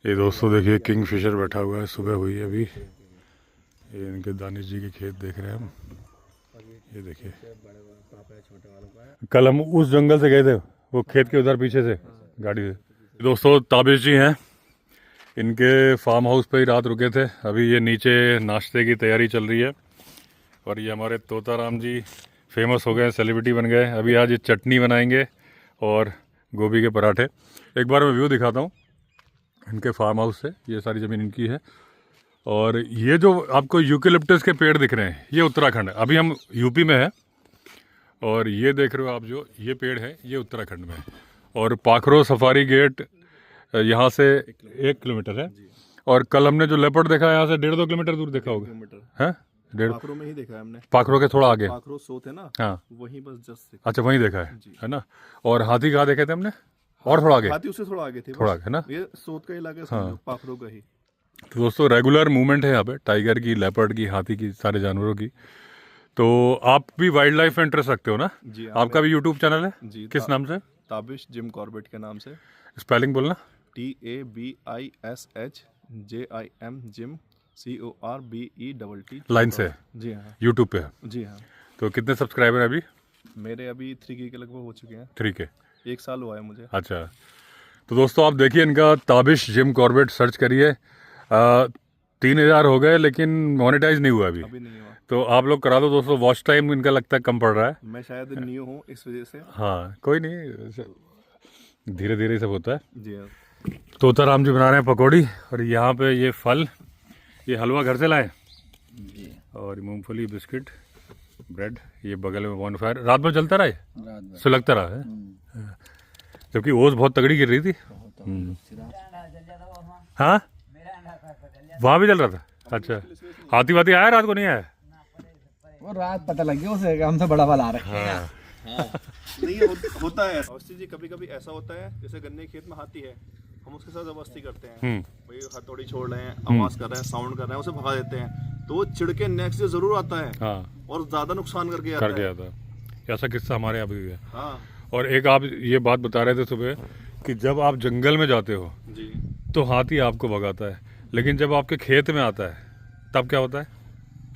ये दोस्तों देखिए किंग फिशर बैठा हुआ है, सुबह हुई है अभी। ये इनके दानिश जी के खेत देख रहे हैं हम। ये देखिए कल हम उस जंगल से गए थे, वो खेत के उधर पीछे से गाड़ी से। दोस्तों ताबिश जी हैं, इनके फार्म हाउस पे ही रात रुके थे। अभी ये नीचे नाश्ते की तैयारी चल रही है। और ये हमारे तोताराम जी फेमस हो गए, सेलिब्रिटी बन गए। अभी आज ये चटनी बनाएंगे और गोभी के पराठे। एक बार मैं व्यू दिखाता हूँ इनके फार्म हाउस से। ये सारी ज़मीन इनकी है। और ये जो आपको यूकेलिप्टस के पेड़ दिख रहे हैं, ये उत्तराखंड है। अभी हम यूपी में है। और ये देख रहे हो आप, जो ये पेड़ है ये उत्तराखंड में है। और पाखरो सफारी गेट यहाँ से 1 किलोमीटर है। और कल हमने जो लेपर्ड देखा है, यहाँ से 1.5-2 किलोमीटर दूर देखा होगा। है पाखरो में ही देखा है हमने। पाखरो के थोड़ा आगे पाखरो सोत है ना, हाँ, वहीं बस जस्ट। अच्छा वहीं देखा है ना। और हाथी कहाँ देखे थे हमने? और थोड़ा आगे, हाथी उससे थोड़ा आगे थे, थोड़ा आगे ना। ये सोत का इलाका समझो, पाखरो का ही। तो दोस्तों रेगुलर मूवमेंट है यहाँ पे, टाइगर की, लेपर्ड की, हाथी की, सारे जानवरों की। तो आप भी वाइल्ड लाइफ में इंटरेस्ट रखते हो ना? जी, आपका भी यूट्यूब चैनल है जी, किस नाम से? ताबिश जिम कॉर्बेट के नाम से। स्पेलिंग बोलना। TABISHJIM जिम CORBETT लाइन से जी हाँ, यूट्यूब पे है। जी हाँ। तो कितने सब्सक्राइबर है अभी? मेरे अभी 3K के लगभग हो चुके हैं। 3K। 1 साल हुआ है मुझे। अच्छा, तो दोस्तों आप देखिए इनका ताबिश जिम कॉर्बेट सर्च करिए। 3000 हो गए लेकिन मोनेटाइज नहीं हुआ अभी। अभी नहीं हुआ। तो आप लोग करा दो दोस्तों। वॉच टाइम इनका लगता है कम पड़ रहा है। मैं शायद न्यू हूँ इस वजह से। हाँ कोई नहीं, धीरे धीरे सब होता है। जी हाँ। तोताराम जी बना रहे हैं पकौड़ी। और यहाँ पे ये फल, ये हलवा घर से लाए। और मूंगफली, बिस्किट, ब्रेड। ये बगल में बॉनफायर रात में चलता रहा है, सुलगता रहा है। जबकि ओस बहुत तगड़ी गिर रही थी। हाँ वहाँ भी चल रहा था। अच्छा, हाथी वाथी आया रात को? नहीं आया वो रात पता लग गया उसे, हमसे बड़ा वाला आ रखा है। हाँ। नहीं होता है अवस्थी जी, कभी कभी ऐसा होता है जैसे गन्ने के खेत में हाथी है, हम उसके साथ जबरदस्ती करते हैं, भाई हथौड़ी छोड़ रहे हैं, आवाज कर रहे हैं, साउंड कर रहे हैं, उसे भगा देते हैं, तो वो चिढ़ के नेक्स्ट डे जरूर आता है। हाँ, और ज्यादा नुकसान करके कर आता गया है। था। ऐसा किस्सा हमारे यहाँ भी है। हाँ और एक आप ये बात बता रहे थे सुबह कि जब आप जंगल में जाते हो जी, तो हाथी आपको भगाता है, लेकिन जब आपके खेत में आता है तब क्या होता है?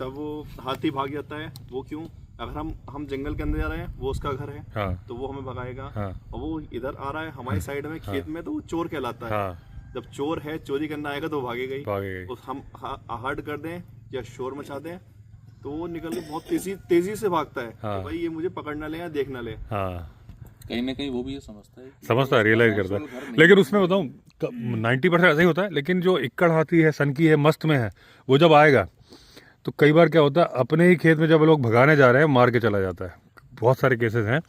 तब वो हाथी भाग जाता है। वो क्यों? अगर हम जंगल के अंदर जा रहे हैं, वो उसका घर है, हाँ, तो वो हमें भगाएगा। हाँ, और वो इधर आ रहा है हमारी साइड में खेत में, तो वो चोर कहलाता है। हाँ, जब चोर है, चोरी करना आएगा तो भागेगा ही। भागेगा। उस हम आहट कर दें या शोर मचा दें तो वो निकल के बहुत तेजी से भागता है। हाँ। तो भाई ये मुझे पकड़ ना ले या देख ना ले। हाँ, कहीं ना कहीं वो भी ये समझता है, रियलाइज करता है। लेकिन उसमें बताऊँ 90% ऐसा ही होता है। लेकिन जो इक्कड़ हाथी है, सनकी है, मस्त में है, वो जब आएगा तो कई बार क्या होता है, अपने ही खेत में जब लोग भगाने जा रहे हैं मार के चला जाता है। बहुत सारे केसेस हैं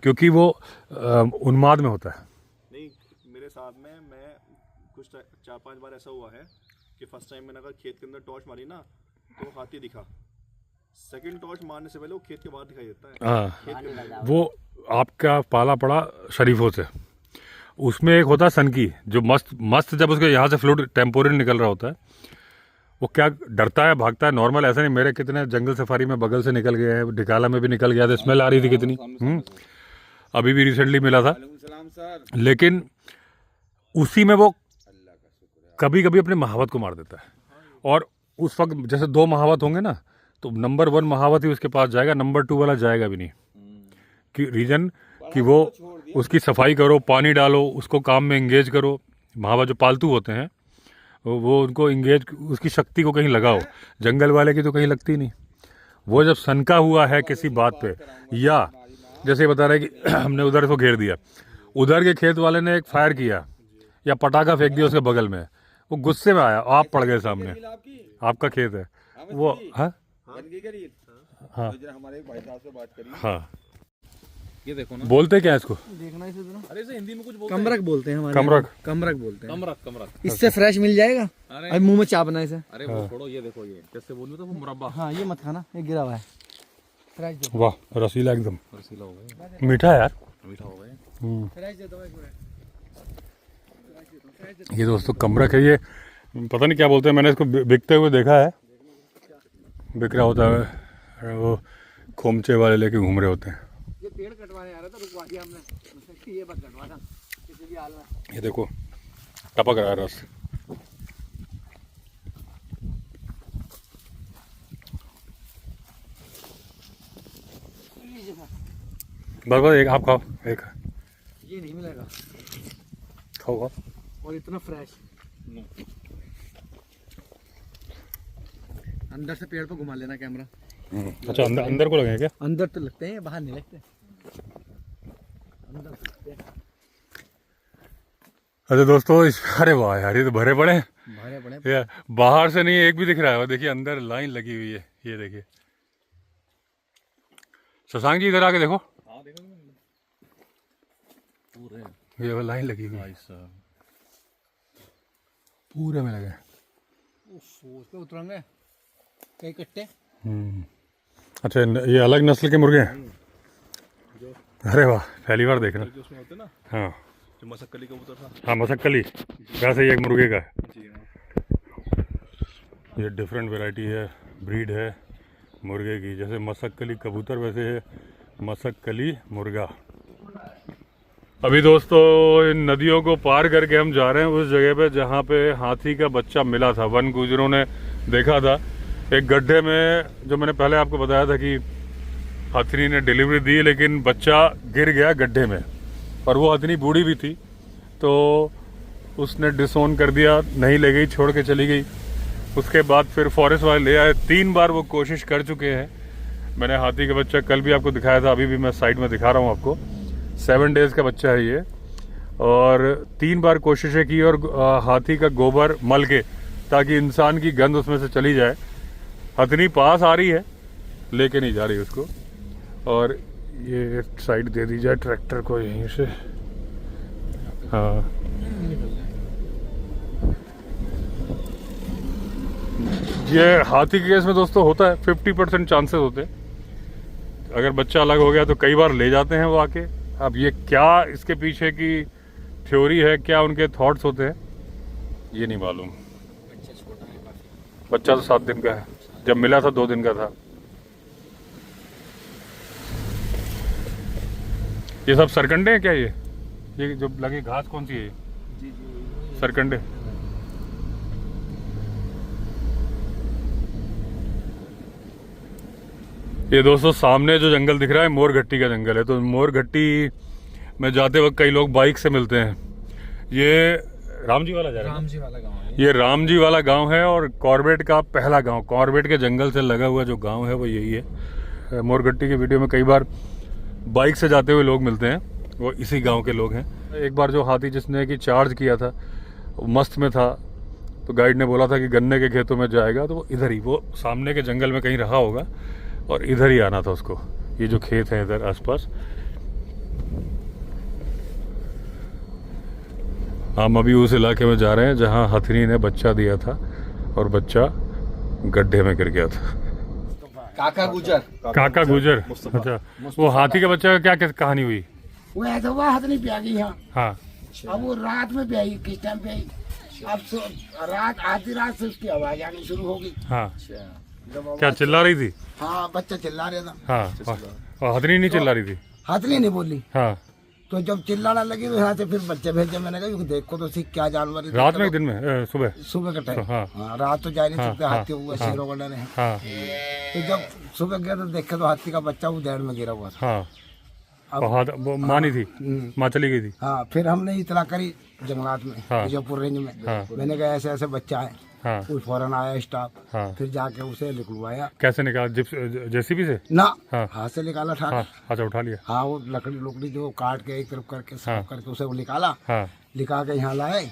क्योंकि वो उन्माद में होता है। नहीं, मेरे साथ में मैं कुछ 4-5 बार ऐसा हुआ है कि फर्स्ट टाइम मैंने अगर खेत के अंदर टॉर्च मारी ना तो हाथी दिखा, सेकंड टॉर्च मारने से पहले वो खेत के बाहर दिखाई देता है। हाँ, खेत के अंदर। वो आपका पाला पड़ा शरीफों से। उसमें एक होता है सनकी, जो मस्त जब उसके यहाँ से फ्लूइड टेम्पोररी निकल रहा होता है, वो क्या डरता है, भागता है। नॉर्मल ऐसा नहीं, मेरे कितने जंगल सफारी में बगल से निकल गए हैं, ढिकाला में भी निकल गया था, स्मेल आ रही थी कितनी। अभी भी रिसेंटली मिला था। लेकिन उसी में वो कभी कभी अपने महावत को मार देता है। और उस वक्त जैसे 2 महावत होंगे ना, तो नंबर 1 महावत ही उसके पास जाएगा, नंबर 2 वाला जाएगा भी नहीं। कि रीजन कि वो उसकी सफाई करो, पानी डालो, उसको काम में एंगेज करो। महावत जो पालतू होते हैं वो उनको इंगेज, उसकी शक्ति को कहीं लगाओ। जंगल वाले की तो कहीं लगती नहीं। वो जब सनका हुआ है किसी बात पे, या जैसे बता रहे कि हमने उधर को घेर दिया, उधर के खेत वाले ने एक फायर किया या पटाखा फेंक दिया उसके बगल में, वो गुस्से में आया, आप पड़ गए सामने, आपका खेत है वो। हाँ हाँ हाँ, ये देखो ना, बोलते क्या है इसको? देखना इसे जरा। अरे इसे हिंदी में कुछ बोलते कमरक बोलते हैं हमारे कमरक? यहाँ। कमरक बोलते हैं। कमरक। इससे फ्रेश मिल जाएगा। अरे अब मुंह में चापना इसे। अरे वो छोड़ो, ये देखो, ये कैसे बोलूं तो वो मुरब्बा हाँ ये मत खाना, ये गिरा हुआ है। फ्रेश दो, वाह, रसीला एकदम, रसीला हो गया, मीठा है यार। मीठा हो गया। फ्रेश दे दो एक मिनट। ये दोस्तों कमरक है। ये पता नहीं क्या बोलते हैं, मैंने इसको बिकते हुए देखा है। बिक रहा होता है, वो खोमचे वाले लेके घूम रहे होते हैं। ये पेड़ कटवाने आ रहा था, रुकवा दिया हमने। ये मत कटवाना किसी भी हाल में। ये देखो टपक रहा है रस। बस बस एक आप खाओ, एक ये नहीं मिलेगा खाओ खाओ। और इतना फ्रेश। अंदर से पेड़ पे घुमा लेना कैमरा। अच्छा अंदर अंदर को लगे क्या? अंदर तो लगते हैं, बाहर नहीं लगते। अंदर से लगते हैं। अच्छा दोस्तों अरे वाह यार, ये तो भरे पड़े हैं। भरे पड़े। ये बाहर से नहीं एक भी दिख रहा है, वो देखिए अंदर लाइन लगी हुई है, ये देखिए। शशांक जी इधर आके देखो, हाँ देखो पूरे ये वो लाइन लगी हुई है, भाई साहब। पूरे में लगे। उस पे उतरेंगे कई कट्टे। अच्छा ये अलग नस्ल के मुर्गे हैं? अरे वाह, पहली बार देख रहा हूँ। जो उसमें होते हैं ना, हाँ जो मसक्कली कबूतर था। हाँ मसक्कली, वैसे ही एक मुर्गे का है। जी हाँ। ये डिफरेंट वैरायटी है, ब्रीड है मुर्गे की। जैसे मसक्कली कबूतर वैसे है मसक्कली मुर्गा। अभी दोस्तों इन नदियों को पार करके हम जा रहे हैं उस जगह पे जहाँ पे हाथी का बच्चा मिला था। वन गुजरों ने देखा था एक गड्ढे में, जो मैंने पहले आपको बताया था कि हथनी ने डिलीवरी दी लेकिन बच्चा गिर गया गड्ढे में, और वो हथनी बूढ़ी भी थी तो उसने डिसोन कर दिया, नहीं ले गई, छोड़ के चली गई। उसके बाद फिर फॉरेस्ट वाले ले आए। 3 बार वो कोशिश कर चुके हैं। मैंने हाथी का बच्चा कल भी आपको दिखाया था, अभी भी मैं साइड में दिखा रहा हूँ आपको। 7 डेज़ का बच्चा है ये, और 3 बार कोशिशें की, और हाथी का गोबर मल के ताकि इंसान की गंध उसमें से चली जाए। हथनी पास आ रही है, लेके नहीं जा रही उसको। और ये साइड दे दी जाए ट्रैक्टर को यहीं से। हाँ ये हाथी के केस में दोस्तों होता है, 50% चांसेस होते हैं। अगर बच्चा अलग हो गया तो कई बार ले जाते हैं वो आके। अब ये क्या इसके पीछे की थ्योरी है, क्या उनके थॉट्स होते हैं, ये नहीं मालूम। बच्चा तो 7 दिन का है, जब मिला था 2 दिन का था। ये सब सरकंडे हैं क्या? ये जो लगी घास कौन सी है? जी जी सरकंडे। ये दोस्तों सामने जो जंगल दिख रहा है मोरघट्टी का जंगल है। तो मोरघट्टी में जाते वक्त कई लोग बाइक से मिलते हैं। ये रामजी वाला जा रहा है? राम जी वाला गाँव है ये रामजी वाला गांव है, और कॉर्बेट का पहला गांव, कॉर्बेट के जंगल से लगा हुआ जो गांव है वो यही है। मोरघट्टी के वीडियो में कई बार बाइक से जाते हुए लोग मिलते हैं, वो इसी गांव के लोग हैं। एक बार जो हाथी जिसने कि चार्ज किया था वो मस्त में था, तो गाइड ने बोला था कि गन्ने के खेतों में जाएगा, तो वो इधर ही, वो सामने के जंगल में कहीं रहा होगा और इधर ही आना था उसको। ये जो खेत है इधर आसपास। हम अभी उस इलाके में जा रहे हैं जहां हथनी ने बच्चा दिया था और बच्चा गड्ढे में गिर गया था। काका गुजर। काका गुजर। अच्छा, वो हाथी के बच्चे का क्या क्या कहानी हुई? वो ऐसा हुआ हथनी पे आ गई यहाँ। हाँ अब वो रात में पे आई, किस टाइम पे आई? अब रात, आधी रात से उसकी आवाज आनी शुरू हो गई। हाँ, जब क्या आवाज- चिल्ला रही थी? हाँ, बच्चा चिल्ला रहा था। हाँ, और हथनी नहीं चिल्ला रही थी? हथनी नहीं बोली, हाँ, तो जब चिल्लाना लगी तो यहाँ से फिर बच्चे भेजे। मैंने कहा देखो तो सीख क्या जानवर है। रात में दिन में सुबह? सुबह का टाइम। हाँ। हाँ, रात तो जा नहीं हाँ, सकते, हाँ, हाथी हुआ, शेरों का डर है। हाँ तो जब सुबह गया तो देखा तो हाथी का बच्चा वो दैड़ में गिरा हुआ था। हाँ। अब- और हाथ वो माँ नहीं थी? माँ चली गई थी? हाँ, फिर हमने इतला करी जंगलात में, हाँ। बीजापुर रेंज में। हाँ। मैंने कहा ऐसे ऐसे बच्चा है। हाँ कोई फौरन आया स्टाफ, हाँ। फिर जाके उसे निकलवाया। कैसे निकाला? जेसीबी से? ना, हाँ। हाथ से निकाला था। हाँ, अच्छा उठा लिया। हाँ, वो लकड़ी लुकड़ी जो काट के एक तरफ करके साफ करके उसे वो निकाला, हाँ निकाल के यहाँ लाए।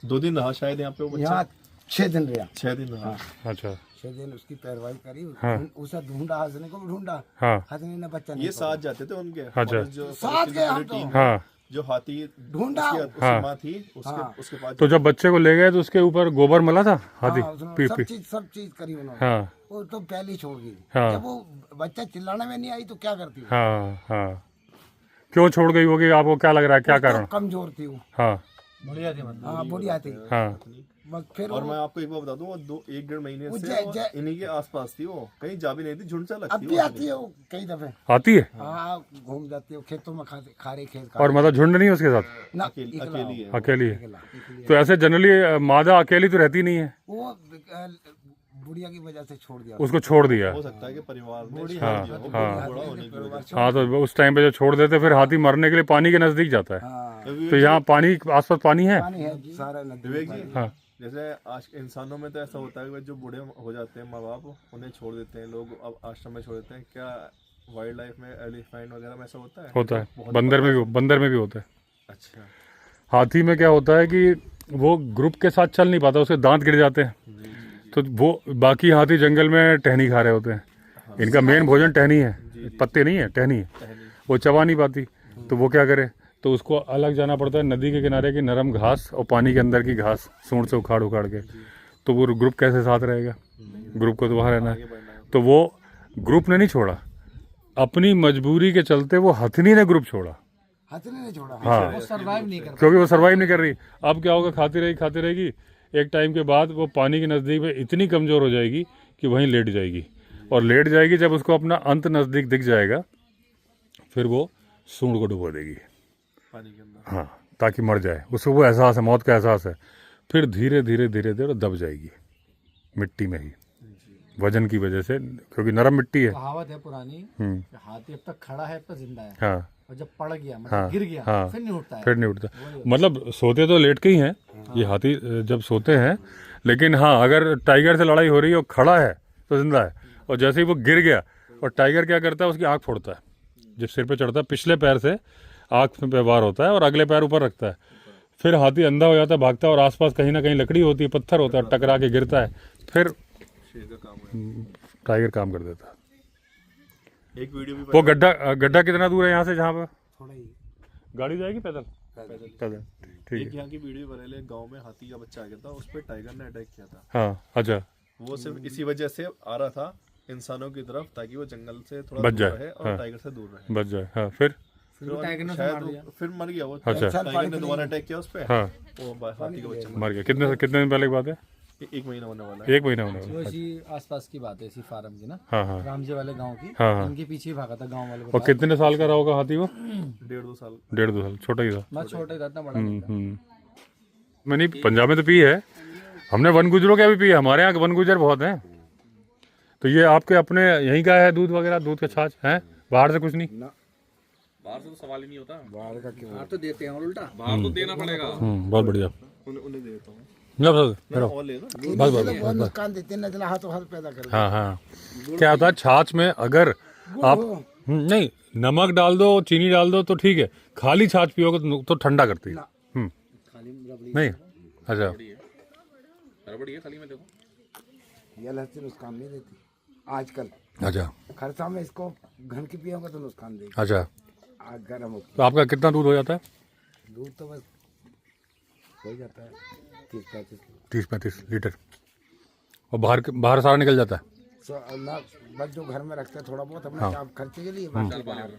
2 दिन रहा शायद यहाँ पे वो बच्चा। यहाँ 6 दिन रहा। 6 दिन रहा। अच्छा 6 दिन उसकी पैरवाई करी। हाँ। उसे ढूंढा, हंसने को भी ढूंढा, हाँ हंसने ने बच्चा ये नहीं साथ जाते थे उनके। अच्छा। जो साथ गए हम तो। टीम, हाँ। जो हाथी ढूंढा। उसकी हाँ। माँ थी, उसके हाँ। उसके पास। तो जब बच्चे को ले गए तो उसके ऊपर गोबर मला था हाथी? हाँ, पी सब पी चीज करी उन्होंने। हाँ वो तो पहले ही छोड़ गई। हाँ। जब वो बच्चा चिल्लाने में नहीं आई तो क्या करती वो? हाँ हाँ। क्यों छोड़ गई होगी, आपको क्या लग रहा है, क्या तो कारण? कमजोर थी वो। हाँ हाँ, बुढ़िया थी। हाँ बस फिर और वो- मैं आपको एक बार बता दूं, वो 1-1.5 महीने वो से जय- वो जय- इन्हीं के आसपास थी। वो कहीं जा भी नहीं थी, झुंड सा अब लगती भी वो। आती है वो कई दफे। आती है? हाँ, घूम जाती है, खेतों में खा रही खेत और मतलब झुंड नहीं है उसके साथ? ना, अकेली इकला अकेली है। अकेली है? अकेला। तो ऐसे जनरली मादा अकेली तो रहती नहीं है? वो बुढ़िया की वजह से छोड़ दिया। उसको छोड़ दिया। हो सकता है कि परिवार में हाँ, शादी हो, हाँ। बूढ़ा होने की वजह से। हाँ, तो उस टाइम पे जो छोड़ देते फिर हाथी मरने के लिए पानी के नजदीक जाता है। हाँ, तो यहाँ पानी आसपास पानी है। पानी है सारा नदी विवेक में। जी, हाँ। जैसे आज इंसानों में तो ऐसा होता है कि जो बूढ़े हो जाते हैं माँ बाप, उन्हें छोड़ देते हैं लोग, अब आश्रम में छोड़ देते हैं। क्या वाइल्ड लाइफ में एलिफेंट वगैरह में ऐसा होता है? होता है, बहुत बंदर में भी होता है। अच्छा। हाथी में क्या होता है कि वो ग्रुप के साथ चल नहीं पाता, उसके दांत गिर जाते हैं। तो वो बाकी हाथी जंगल में टहनी खा रहे होते हैं। इनका मेन भोजन टहनी है, पत्ते नहीं है, टहनी है। वो चबा नहीं पाती, तो वो क्या करे, तो उसको अलग जाना पड़ता है नदी के किनारे की नरम घास और पानी के अंदर की घास सूंड से उखाड़ के। तो वो ग्रुप कैसे साथ रहेगा? ग्रुप को तो वहाँ रहना है। तो वो ग्रुप ने नहीं छोड़ा, अपनी मजबूरी के चलते वो हथनी ने ग्रुप छोड़ा। हथनी ने छोड़ा। हाँ, वो सरवाइव नहीं कर क्योंकि वो सर्वाइव नहीं कर रही। अब क्या होगा, खाती रहेगी, एक टाइम के बाद वो पानी के नज़दीक में इतनी कमज़ोर हो जाएगी कि वहीं लेट जाएगी। और लेट जाएगी जब उसको अपना अंत नज़दीक दिख जाएगा, फिर वो सूंड को डुबो देगी पानी के अंदर। हाँ, ताकि मर जाए। उसको वो एहसास है, मौत का एहसास है। फिर धीरे धीरे दब जाएगी मिट्टी में ही, वजन की वजह से, क्योंकि नरम मिट्टी है। कहावत है पुरानी, हम्म, कि हाथी अब तक खड़ा है, अब तक जिंदा है, हाँ, और जब पड़ गया मतलब हाँ, गिर गया, हाँ, फिर नहीं उठता है। फिर नहीं उठता। मतलब सोते तो लेट के ही हैं ये हाथी जब सोते हैं, लेकिन हाँ, अगर टाइगर से लड़ाई हो रही है और खड़ा है तो जिंदा है। और जैसे ही वो गिर गया, और टाइगर क्या करता है, उसकी आँख फोड़ता है। जब सिर पे चढ़ता है, पिछले पैर से आँख में व्यवहार होता है और अगले पैर ऊपर रखता है। फिर हाथी अंधा हो जाता है, भागता है, और आसपास कहीं ना कहीं लकड़ी होती है, पत्थर होता है, टकरा के गिरता है। फिर शेर का काम है। टाइगर काम कर देता है। एक वीडियो भी वो गड्ढा कितना दूर है यहाँ से, जहाँ पर थोड़ा ही गाड़ी जाएगी? पैदल ठीक एक है। यहाँ की वीडियो बना ले, गांव में हाथी का बच्चा आ गया था, उस पर टाइगर ने अटैक किया था। हाँ, अच्छा, वो सिर्फ इसी वजह से आ रहा था इंसानों की तरफ, ताकि वो जंगल से थोड़ा बच दूर जाए, रहे और हाँ। टाइगर से दूर रहे। बच जाए। हाँ, फिर फिर टाइगर ने उसे शायद मार दिया। फिर मर गया वो। अच्छा। टाइगर ने दोबारा अटैक किया उस पे। हाँ, वो हाथी का बच्चा मर गया। कितने दिन पहले की बात है? एक महीना होने वाला है। 1 महीना होने वो वाला। इसी आसपास की बात है, इसी फार्म की ना, हाँ, हाँ। रामजी वाले गांव की। हाँ, हाँ। इनके पीछे ही भागा था गांव वाले। और कितने साल का रहा होगा हाथी वो? 1.5-2 साल। 1.5-2 साल, छोटा ही था। मैं छोटा था, इतना बड़ा नहीं था। मैंने पंजाब में तो पी है, हमने वन गुजरों का भी पी है। हमारे यहाँ वन गुजर बहुत हैं। तो ये आपके अपने यहीं का है दूध वगैरह, दूध का छाछ है, बाहर से कुछ नहीं? बाहर से तो सवाल ही नहीं होता। बाहर का क्यों? बाहर तो देते हैं और उल्टा। बाहर तो देना पड़ेगा। बहुत बढ़िया। उन्हें दे देता हूँ। बस और ले लो। बहुत नुकसान देते हैं, नजला हाथों हाथ पैदा कर। हाँ, हाँ। क्या होता है छाछ में, अगर आप नहीं नमक डाल दो, चीनी डाल दो तो ठीक है, खाली छाछ पियोगे तो ठंडा करती है। नहीं, अच्छा, गड़बड़ी है खाली में, देखो ये लहसुन नुकसान नहीं देती आजकल। अच्छा, खर्चा में इसको घन की पियोगे तो नुकसान देगी। अच्छा। आज गर्म हो, तो आपका कितना दूध हो जाता है? दूध तो बस हो जाता है 30-35 30-35 लीटर। और बाहर सारा निकल जाता है? ना, बस जो घर में रखते हैं थोड़ा बहुत अपने हाँ। चाप खर्चे के लिए, बाकी बाहर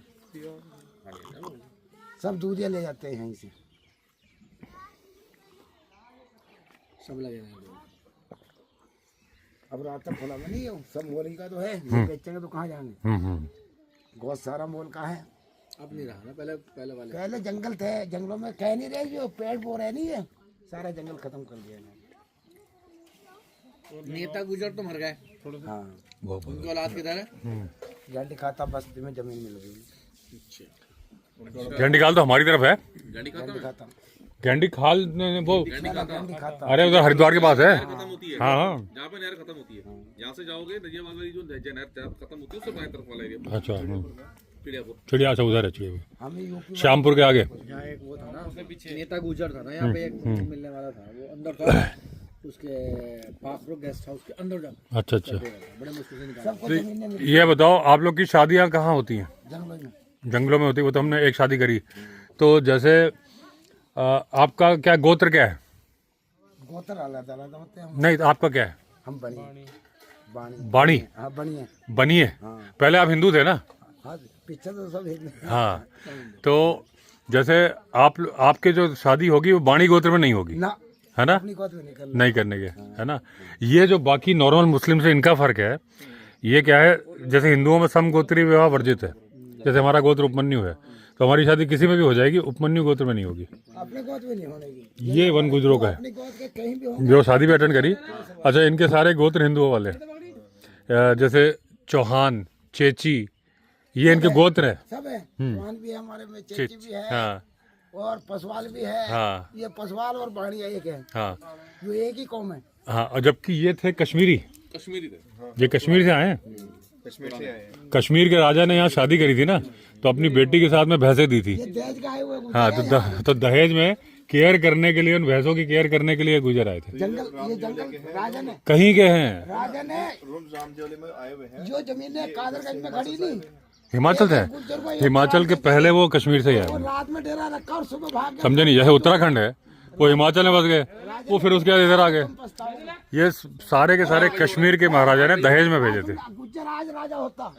सब दूध ये ले जाते हैं यहीं से। सब लगे रहेंगे। अब रात तक खुला में नहीं है, सब मोल ही का तो है, ये बेचेंगे तो कहाँ जाएंगे। बहुत सारा मोल का है। अब नहीं रहा ना, पहले वाले। पहले जंगल थे, जंगलों में कह नहीं रहे, जो पेड़ पौधे रहे नहीं है, सारा जंगल खत्म कर दिया इन्होंने। नेता गुजर तो मर गए, हाँ, उनकी औलाद किधर है? गंडी खाता बस्ती में जमीन मिल गई। गेंडी खाल तो हमारी तरफ है। गंडी खाता गंडी खाता, गेंडी खाल वो, गंडी खाता। अरे उधर हरिद्वार के पास है। खत्म होती है। हाँ, हाँ। जहाँ पे नहर खत्म होती है, यहाँ से जाओगे नजियाबाद वाली जो नहर खत्म होती है, उससे बाएं तरफ वाला एरिया अच्छा, चिड़ियापुर। चिड़िया, अच्छा उधर है चिड़िया, हमें यूपी श्यामपुर के आगे। यहाँ एक वो था ना, नेता गुजर था ना, यहाँ पे एक मिलने वाला था, वो अंदर था, उसके पाखरो गेस्ट हाउस के अंदर जा अच्छा, अच्छा। बड़े मुश्किल से निकाला। सबको जमीनें मिली ये बताओ, आप लोग की शादियाँ कहाँ होती हैं? जंगलों में। जंगलों में होती है। वो तो हमने एक शादी करी। तो जैसे आपका क्या गोत्र क्या है? गोत्र अलग अलग होते हैं। नहीं, तो आपका क्या है? हम बनी बाणी, बाणी, हाँ बनी है। बनिए। पहले आप हिंदू थे ना? हाँ, पीछे तो सब एक हाँ, तो जैसे आपके जो शादी होगी वो बाणी गोत्र में नहीं होगी, ना, है ना? अपनी बात नहीं करना। नहीं करने के, है ना? ये जो बाकी नॉर्मल मुस्लिम से इनका फर्क है, ये क्या है, जैसे हिंदुओं में समगोत्रीय विवाह वर्जित है, जैसे हमारा गोत्र उपमन्यु है, तो हमारी शादी किसी में भी हो जाएगी, उपमन्यु गोत्र में नहीं होगी। अपने गोद में नहीं होने की, ये वन गुजरों का है अपने गोद के कहीं भी हो। जो शादी भी अटेंड करी। अच्छा, इनके सारे गोत्र हिंदुओं वाले हैं। जैसे चौहान, चेची, ये इनके गोत्र है। सब है, चौहान भी है हमारे में, चेची भी है, हाँ और पसवाल भी है। हाँ ये पसवाल और बाणिया एक है, हाँ जो एक ही कौम है। हाँ। और जबकि ये थे कश्मीरी, कश्मीरी थे। ये कश्मीर से आए हैं। कश्मीर से आए हैं। कश्मीर के राजा ने यहाँ शादी करी थी ना, तो अपनी बेटी के साथ में भैंसें दी थी। ये दहेज का आए हुए गुजर हाँ, है। तो दहेज में केयर करने के लिए, उन भैंसों की केयर करने के लिए गुजर आए थे। जंगल, ये जंगल राजन है, कहीं के हैं, राजन है। रोम जामदेवली में आए हुए हैं। जो जमीनें कादरगंज में खड़ी नहीं, हिमाचल से। गुज्जर को हिमाचल के पहले वो कश्मीर से ही आए। वो रात में डेरा रखा और सुबह भाग गए। समझे नहीं, जैसे उत्तराखंड है, वो हिमाचल में बस गए, वो फिर उसके बाद इधर आ गए। पछताओगे। ये सारे के सारे कश्मीर के महाराजा ने दहेज में भेजे थे। गुज्जर आज राजा होता,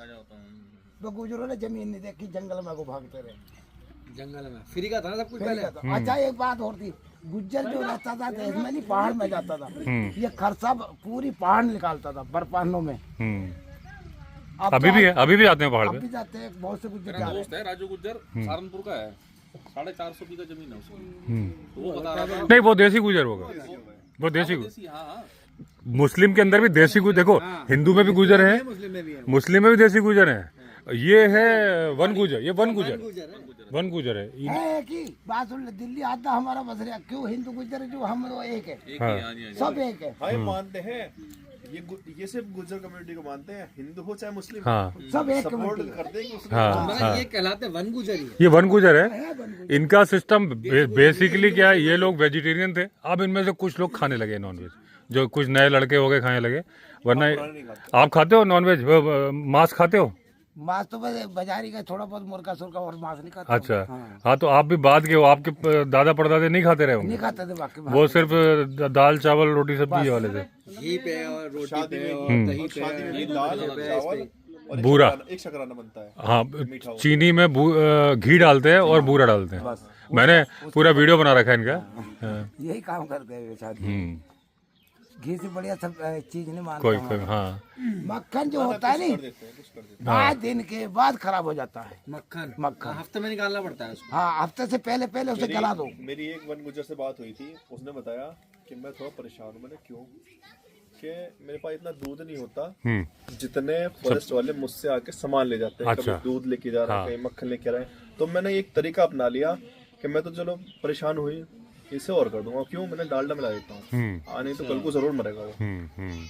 तो गुजरों ने जमीन नहीं देखी, जंगल में को भागते रहे। जंगल में फ्री का था ना सब कुछ पहले। अच्छा, एक बात और थी, गुज्जर जो रहता था देश में नहीं, पहाड़ में जाता था, ये खरसा पूरी पहाड़ निकालता था बर्फानों में। अब अभी भी है, अभी भी आते हैं पहाड़ अब पे। भी जाते हैं, बहुत से गुज्जर मेरा जा रहे दोस्त है राजू गुज्जर, सहारनपुर का है, 450 बीघा जमीन है उसकी। तो वो बता रहा था। नहीं, वो देसी गुजर होगा, वो देसी गुजर। देसी, हाँ हाँ। मुस्लिम के अंदर भी देसी गुजर, देखो हिंदू में भी गुजर है, मुस्लिम में भी है। मुस्लिम में भी देसी गुजर है। ये है वन गुजर, ये वन गुजर, वन गुजर है। है कि बात सुन ले, दिल्ली आता हमारा बसरिया, क्यों हिंदू गुज्जर जो हम लोग एक है, एक ही, हाँ जी, हाँ जी। सब एक है, हाँ, ये मानते हैं, ये सिर्फ गुज्जर कम्युनिटी को मानते हैं, हिंदू हो चाहे मुस्लिम, हाँ सब एक सपोर्ट कम्युनिटी है। करते हैं कि मुस्लिम हाँ हाँ, ये कहलाते वन गुजरी ये वन गुजर है। इनका सिस्टम बेसिकली क्या है, ये लोग वेजिटेरियन थे, अब इनमें से कुछ लोग खाने लगे नॉनवेज, जो कुछ नए लड़के हो गए खाने लगे, वरना आप खाते हो नॉनवेज, मांस खाते हो? मांस तो बस बाजारी का थोड़ा बहुत मुर्गा सुरगा और मांस नहीं खाते। अच्छा, हाँ तो आप भी बाद के हो, आपके दादा परदादे नहीं खाते रहे होंगे, नहीं खाते थे बाकी वो सिर्फ दाल चावल रोटी सब्जी वाले थे। घी पे और रोटी शादी पे में और दही पे। शादी में भी दाल चावल और बूरा। एक शकराना बनता है। हाँ, चीनी में घी डालते हैं और बूरा डालते हैं। मैंने पूरा वीडियो बना रखा है इनका। हाँ। यही काम करते हैं शादी। हम्म, घी से बढ़िया सब चीज नहीं मानता कोई हूँ। कोई हाँ मक्खन जो होता है नहीं, 5 दिन के बाद खराब हो जाता है मक्खन। हफ्ते में निकालना पड़ता है उसको। हाँ, हफ्ते से पहले पहले उसे गला दो। मेरी एक वन गुज्जर से बात हुई थी, उसने बताया कि मैं थोड़ा परेशान हूँ। मैंने क्यों? कि मेरे पास इतना दूध नहीं होता जितने फॉरेस्ट वाले मुझसे आके सामान ले जाते हैं। अच्छा। कभी दूध लेके जा रहे हैं, कहीं मक्खन लेके आ रहे हैं। तो मैंने एक तरीका अपना लिया कि मैं तो चलो परेशान हुई, इसे और कर दूंगा। क्यों? मैंने डालडा मिला देता हूँ, नहीं तो कल को जरूर मरेगा वो।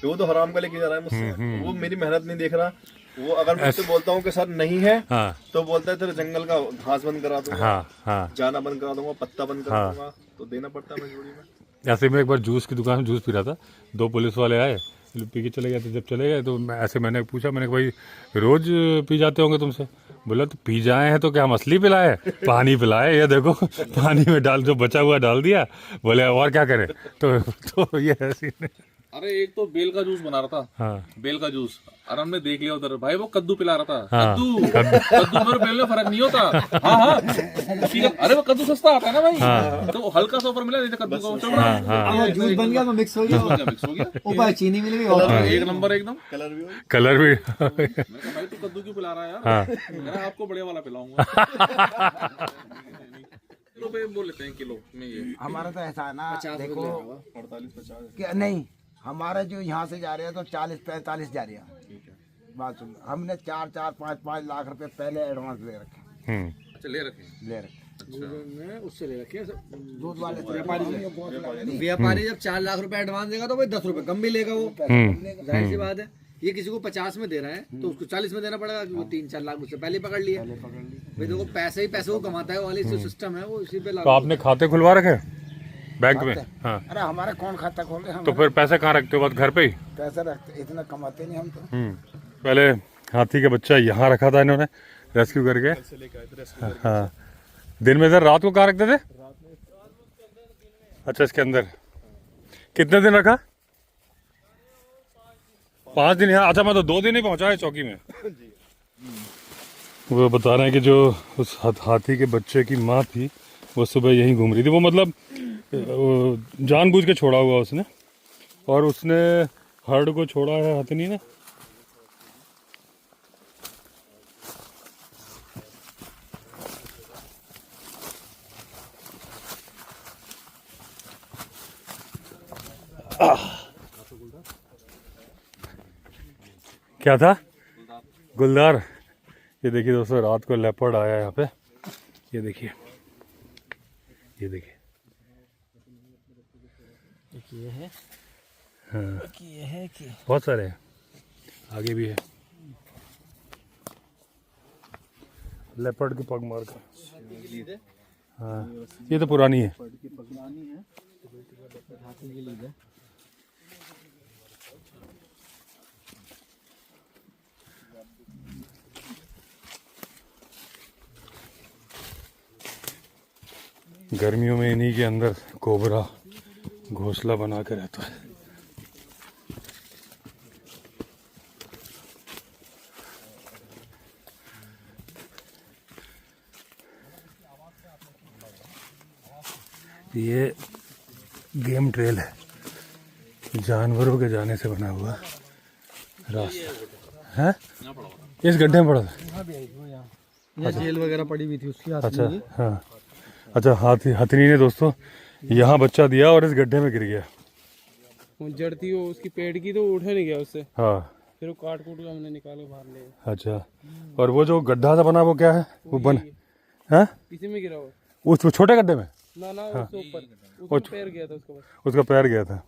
वो तो हराम का लेके जा रहा है मुझसे, वो मेरी मेहनत नहीं देख रहा। वो अगर मैं उससे बोलता हूँ कि सर नहीं है, हाँ तो बोलता है तेरे जंगल का घास बंद करा दूंगा, हाँ हाँ। जाना बंद करा दूंगा, पत्ता बंद करा दूंगा। तो देना पड़ता है मजबूरी में। ऐसे में एक बार जूस की दुकान में जूस पी रहा था, 2 पुलिस वाले आए, पी के चले गए। तो जब चले गए तो मैंने पूछा, मैंने कहा भाई रोज पी जाते होंगे तुमसे? बोला तो पी जाए हैं तो क्या हम असली पिलाए, पानी पिलाए, ये देखो पानी में डाल जो बचा हुआ डाल दिया। बोले और क्या करें? तो ये ऐसी अरे एक तो बेल का जूस बना रहा था, हाँ बेल का जूस, और हमने देख लिया उधर भाई वो कद्दू पिला रहा था। हाँ, कद्दू और बेल में फर्क नहीं होता। हाँ हाँ ठीक है। अरे वो कद्दू सस्ता आता है ना भाई, तो वो हल्का सा ऊपर मिला, नहीं तो कद्दू का चल रहा है। जूस बन गया तो मिक्स हो गया, मिक्स हो गया, ऊपर चीनी मिल गई। कलर एक नंबर एकदम। कलर भी हो। कलर भी मैंने कहा भाई तू कद्दू क्यों पिला रहा है यार? हाँ। मेरा आपको बढ़िया वाला पिलाऊंगा। रुपए बोल लेते हैं किलो में ये। हमारा तो ऐसा है ना, देखो 48-50 कि नहीं, हमारे जो यहाँ से जा रहे हैं तो 40-45 जा रहे हैं। बात सुन, हमने 4-5 लाख रुपए पहले एडवांस ले रखे, अच्छा ले रखे। ले रखे उससे ले रखे दूध वाले से। व्यापारी जब 4 लाख रुपए एडवांस देगा तो भाई 10 रुपए कम भी लेगा वो, जाहिर सी बात है। ये किसी को 50 में दे रहा है तो उसको 40 में देना पड़ेगा, क्योंकि वो 3-4 लाख उससे पहले पकड़ लिया। भाई देखो पैसे ही पैसे को कमाता है, वो वाली जो सिस्टम है वो इसी पे तो लागू। आपने खाते खुलवा रखे बैंक में? हाँ। अरे हमारे कौन खाता खोल रहे हैं? तो फिर पैसे कहाँ रखते हो? बस घर पे ही? पैसा रखते, इतना कमाते नहीं हम तो। पहले हाथी का बच्चा यहाँ रखा था इन्होंने रेस्क्यू करके। हाँ, दिन में इधर, रात को कहाँ रखते थे? अच्छा, इसके अंदर कितने दिन रखा? 5 दिन यहाँ। अच्छा, मैं तो 2 दिन ही पहुँचा है चौकी में। वो बता रहे हैं कि जो उस हाथी के बच्चे की माँ थी वो सुबह यहीं घूम रही थी। वो मतलब जानबूझ के छोड़ा हुआ उसने, और उसने हर्ड को छोड़ा है हथनी ने। क्या था? गुलदार। ये देखिए दोस्तों, रात को लेपर्ड आया यहाँ पे। ये देखिए, ये देखिए, ये है, हाँ ये है कि बहुत सारे हैं, आगे भी है। लेपर्ड की पग मार का। हाँ, ये तो पुरानी है। गर्मियों में इन्हीं के अंदर कोबरा घोंसला बना के रहता है। ये गेम ट्रेल है, जानवरों के जाने से बना हुआ रास्ता है। इस गड्ढे में पड़ा था। यहाँ जेल वगैरह पड़ी हुई थी उसकी। अच्छा, हाँ, अच्छा। हथनी ने दोस्तों यहाँ बच्चा दिया और इस गड्ढे में गिर गया। जड़ थी वो उसकी पेड़ की, तो उठा नहीं गया उससे। हाँ, फिर वो काट कूट के हमने निकाले बाहर ले। अच्छा। और वो जो गड्ढा सा बना वो क्या है? वो बन है इसी में गिरा हुआ। उस छोटे गड्ढे में? ना उसके ऊपर उसका पैर गया था उसका बस। उसका पैर गया था।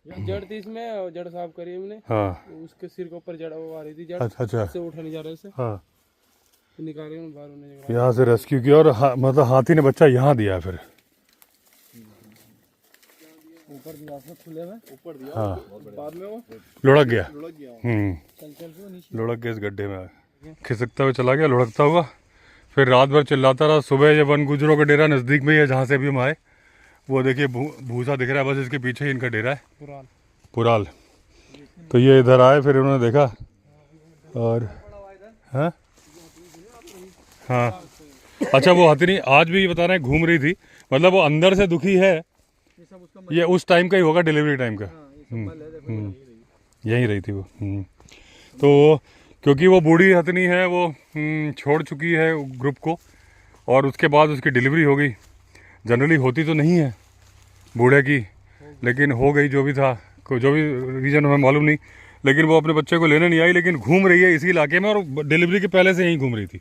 जड़ थी इसमें, और जड़ साफ करी हमने। हाँ, उसके सिर के ऊपर जड़ वो आ रही थी, जड़ अच्छा। से उठा नहीं जा रहा इससे। हाँ, तो निकाले उन्होंने बाहर, उन्होंने यहाँ से रेस्क्यू किया और मतलब हाथी ने बच्चा यहाँ दिया फिर। ऊपर दिया खुले में, ऊपर दिया। हाँ, बाद में वो लुढ़क गया। चल के नीचे लुढ़क गया, इस गड्ढे में खिसकता हुआ चला गया, लुढ़कता हुआ। फिर रात भर चिल्लाता रहा। सुबह ये वन गुजरों का डेरा नज़दीक में ही है जहाँ से भी हम आए। वो देखिए भूसा दिख रहा है, बस इसके पीछे ही इनका डेरा है, पुराल। तो ये इधर आए, फिर उन्होंने देखा और हाँ हाँ, अच्छा। वो हथनी आज भी बता रहे हैं घूम रही थी, मतलब वो अंदर से दुखी है। ये उस टाइम का ही होगा, डिलीवरी टाइम का। यहीं रही थी वो। तो क्योंकि वो बूढ़ी हथनी है, वो छोड़ चुकी है ग्रुप को, और उसके बाद उसकी डिलीवरी हो गई। जनरली होती तो नहीं है बूढ़े की, लेकिन हो गई। जो भी था, जो भी रीज़न हमें मालूम नहीं, लेकिन वो अपने बच्चे को लेने नहीं आई, लेकिन घूम रही है इसी इलाके में, और डिलीवरी के पहले से यहीं घूम रही थी।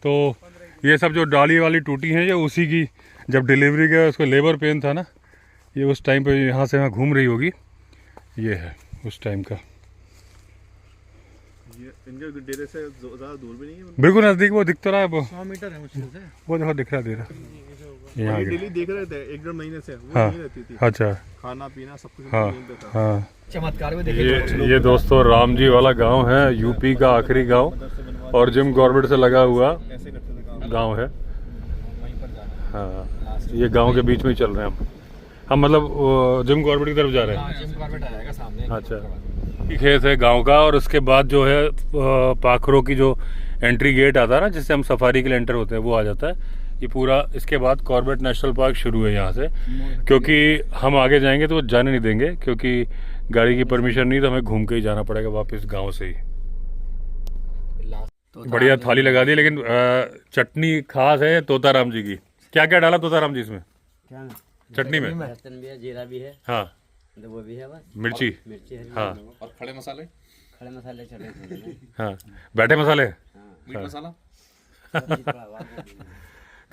तो ये सब जो डाली वाली टूटी हैं, ये उसी की, जब डिलीवरी का उसको लेबर पेन था ना, ये उस टाइम पे यहाँ से वहाँ घूम रही होगी। ये है उस टाइम का। ये इनके डेरे से ज़्यादा दूर भी नहीं है, बिल्कुल नज़दीक। वो दिख तो रहा है, वो 100 मीटर है मुश्किल से। वो देखो दिख रहा है, डेरा यहाँ डेली देख रहे थे 1-1.5 महीने से। वो हाँ, नहीं रहती थी, अच्छा, खाना पीना सब कुछ हाँ यहीं पे था। हाँ। चमत्कार में देखे। ये दोस्तों राम जी वाला गांव है, यूपी का आखिरी गांव, और जिम कॉर्बेट से लगा हुआ ऐसे करते थे काम। गांव है। हाँ, ये गांव के बीच में ही चल रहे हैं हम मतलब जिम कॉर्बेट की तरफ जा रहे हैं। जिम कॉर्बेट आ जाएगा सामने। अच्छा, खेत है गांव का, और उसके बाद जो है पाखरों की जो एंट्री गेट आता है ना, जिससे हम सफारी के लिए एंटर होते हैं, वो आ जाता है। ये पूरा, इसके बाद कॉर्बेट नेशनल पार्क शुरू है यहाँ से, क्योंकि हम आगे जाएंगे तो वो जाने नहीं देंगे, क्योंकि गाड़ी की परमिशन नहीं, तो हमें घूम के ही जाना पड़ेगा वापस गांव से ही। बढ़िया थाली लगा दी, लेकिन चटनी खास है तोताराम जी की। क्या क्या डाला तोताराम जी इसमें चटनी में? लहसुन भी है, जीरा भी है, हाँ, तो वो भी है, बस मिर्ची, मिर्ची है, हाँ, और खड़े मसाले, खड़े मसाले चढ़े थे। हाँ, बैठे मसाले। मीट मसाला।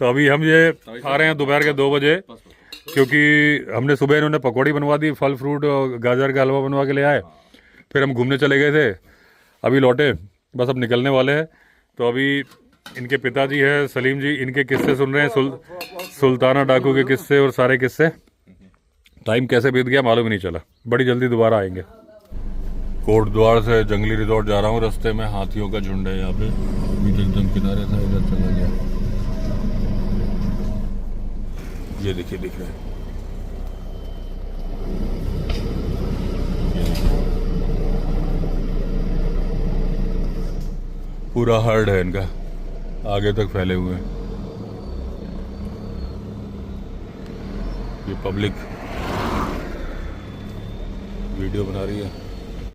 तो अभी हम ये खा रहे हैं दोपहर के 2 बजे, क्योंकि हमने सुबह इन्होंने पकौड़ी बनवा दी, फल फ्रूट और गाजर का हलवा बनवा के ले आए। फिर हम घूमने चले गए थे, अभी लौटे, बस अब निकलने वाले हैं। तो अभी इनके पिताजी है सलीम जी, इनके किस्से सुन रहे हैं, सुल्ताना डाकू के किस्से और सारे किस्से। टाइम कैसे बीत गया मालूम ही नहीं चला। बड़ी जल्दी दोबारा आएंगे। कोटद्वार से जंगली रिजॉर्ट जा रहा हूँ, रास्ते में हाथियों का झुंड है यहाँ पे। बीच एकदम किनारे था, इधर चला गया। ये देखिए, दिख रहा है। पूरा हर्ड है इनका, आगे तक फैले हुए हैं। ये पब्लिक वीडियो बना रही है।